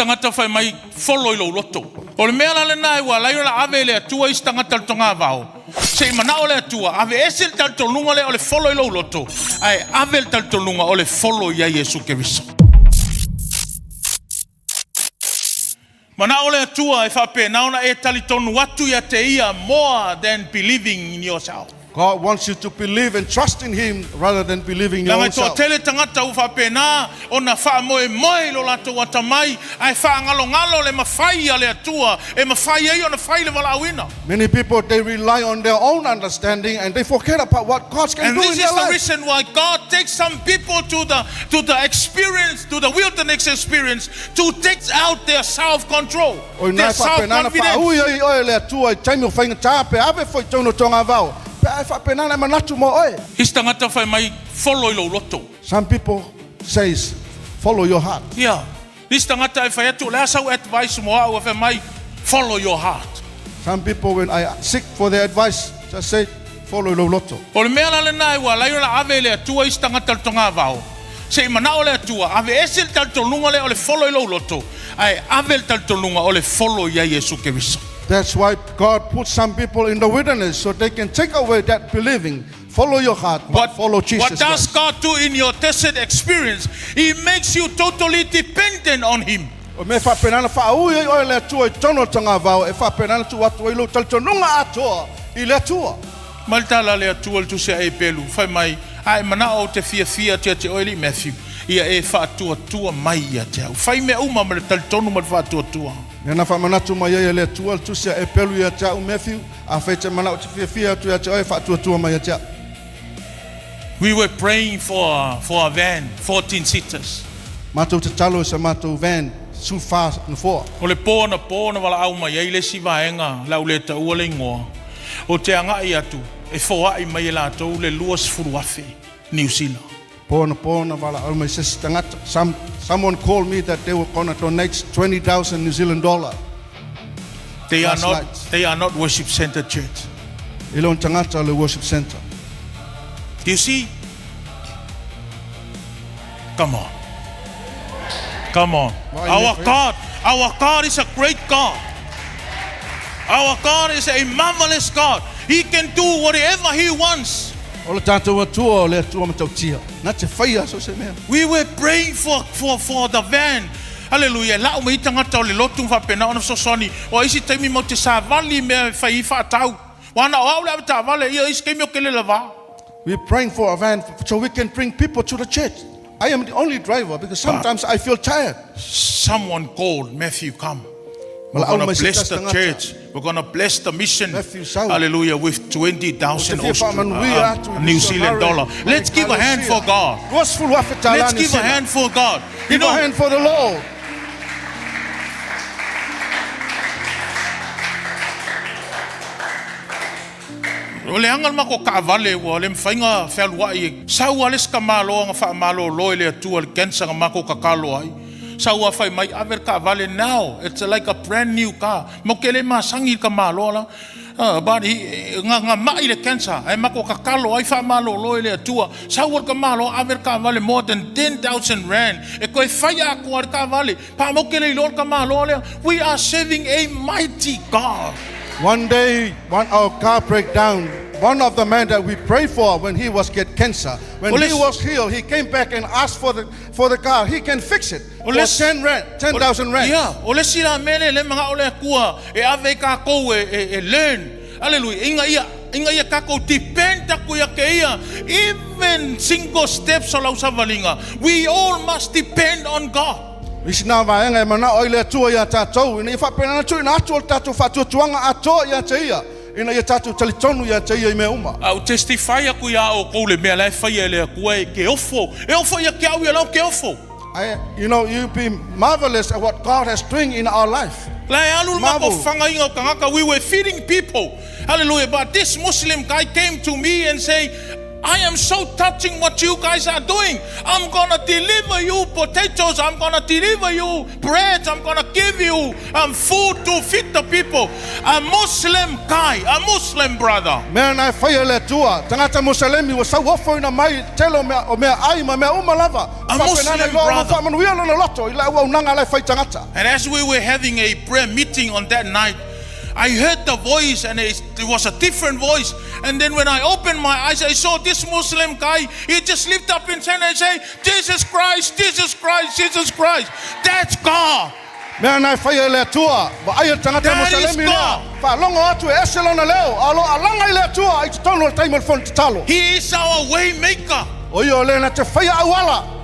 Istangata fai mai follow lo loto. O le mea le nai wa lai la ave le atua istangata le tonga vao. Se Manao Le Atua ave esel tal tonunga le o le follow lo loto. Ai ave tal tonunga o le follow ya Yesu Keristo. Manao Le Atua e fa pe nauna e tali tonu watu ya te ia more than believing in yourself. God wants you to believe and trust in Him rather than believing in your own self. Tele tangata ufa pena ona fa moe lo lato watamai ai fa ngalo le mafai ale atua e mafai ai ona fai le walawina. Many people, they rely on their own understanding and they forget about what God can do in their life. And this is the reason why God takes some people to the experience, to the wilderness experience, to take out their self-control, their self-confidence. Some people says, follow your heart. Yeah. Follow your heart. Some people, when I seek for their advice, just say, follow the loto. Se Manao Le Atua ave esel tal tolunga le o le follow lo loto ai ave tal tolunga o le follow ya Yesu Keristo. That's why God put some people in the wilderness so they can take away that believing. Follow your heart, but follow Jesus. What does God do in your tested experience? He makes you totally dependent on Him. Me fa penana fa o le tua tono tanga vao e fa penana tu atu ilo tal tonunga ato I le tua. Maltala le atua tu se e pelu fai mai ai Manao te fia te oili Matthew ia e fa tua mai ia te fai me uma me tal tonu ma fa tua. Nena fa manatu mai le tua tu se e pelu ia te Matthew a fe te Manao te fia tu te oi fa tua mai te. We were praying for a van 14 seaters. Matu te talo se matu van so far and for. O le pona wala au mai ai le sivaenga lau le ta ua le ngoa. O te anga i atu e foa I mai la tau le luas furuafe New Zealand. Pona wala au mai se tangata. Someone called me that they were going to donate 20,000 New Zealand dollar. They are not worship center church. Ilon tangata le worship center. Do you see? Come on. Our God is a great God. Our God is a marvelous God. He can do whatever He wants. We were praying for the van. Hallelujah. La me tangata o le lotu fa pena ona sosoni. O isi taimi mo te savali me fai fa tau. Wana o le ta vale ia isi kemi o kele lava. We're praying for a van so we can bring people to the church. I am the only driver because sometimes I feel tired. Someone called Matthew, come. We're going to bless the church. We're going to bless the mission. Hallelujah. With 20,000 New Zealand dollar. Let's give a hand for God. Let's give a hand for God. Give a hand for the Lord. O le angal mako kaavale wa le mfainga whelua I sau ales ka malo nga wha malo loe le atua le kensa nga mako kakalo ai sau a whai mai aver kaavale now it's like a brand new car mo kele masangi ka malo la but nga mai le kensa ai mako kakalo ai wha malo loe le atua sau ka malo aver kaavale more than 10,000 rand e koe whai a kua kaavale pa mo kele ilor ka malo le we are serving a mighty God. One day, our car break down. One of the men that we prayed for when he was get cancer, when he was healed, he came back and asked for the car. He can fix it for 10,000 rand. Yeah, ole sila mele le mga ole kua e ave ka ko e learn. Hallelujah. Inga ia ka ko depend ku ya ke ia. Even single steps ala usavalinga. We all must depend on God. Isina vaenga Manao Le Atua ya tatou ina fa pena tu ina atu tatu fatu tuanga ato ya teia ina ya tatu talitonu ya teia me uma. Au testify ku ya o ko le me la fa ya le ku e ke ofo ya ke au ya lo ke ofo. You know, you be marvelous at what God is doing in our life. We were feeding people. Hallelujah. But this Muslim guy came to me and say, I am so touching what you guys are doing. I'm going to deliver you potatoes. I'm going to deliver you bread. I'm going to give you food to feed the people. A Muslim guy, a Muslim brother. Mea nai whaia le atua. Tangata Musalemi wa sau ofo ina mai telo o mea ai ma mea umalava. A Muslim brother. Whamanuia lona loto i lai wau nanga lai whai tangata. And as we were having a prayer meeting on that night, I heard the voice, and it was a different voice. And then when I opened my eyes, I saw this Muslim guy. He just lift up his hand and say, Jesus Christ, Jesus Christ, Jesus Christ. That's God. Mea nai whaia le atua. Wa aia tangata Musalemi lea. Whalongo atu e ese lona leo. Alo alanga i le atua i te tono o taimol fon te talo. He is our way maker. Oio le na te whaia awala.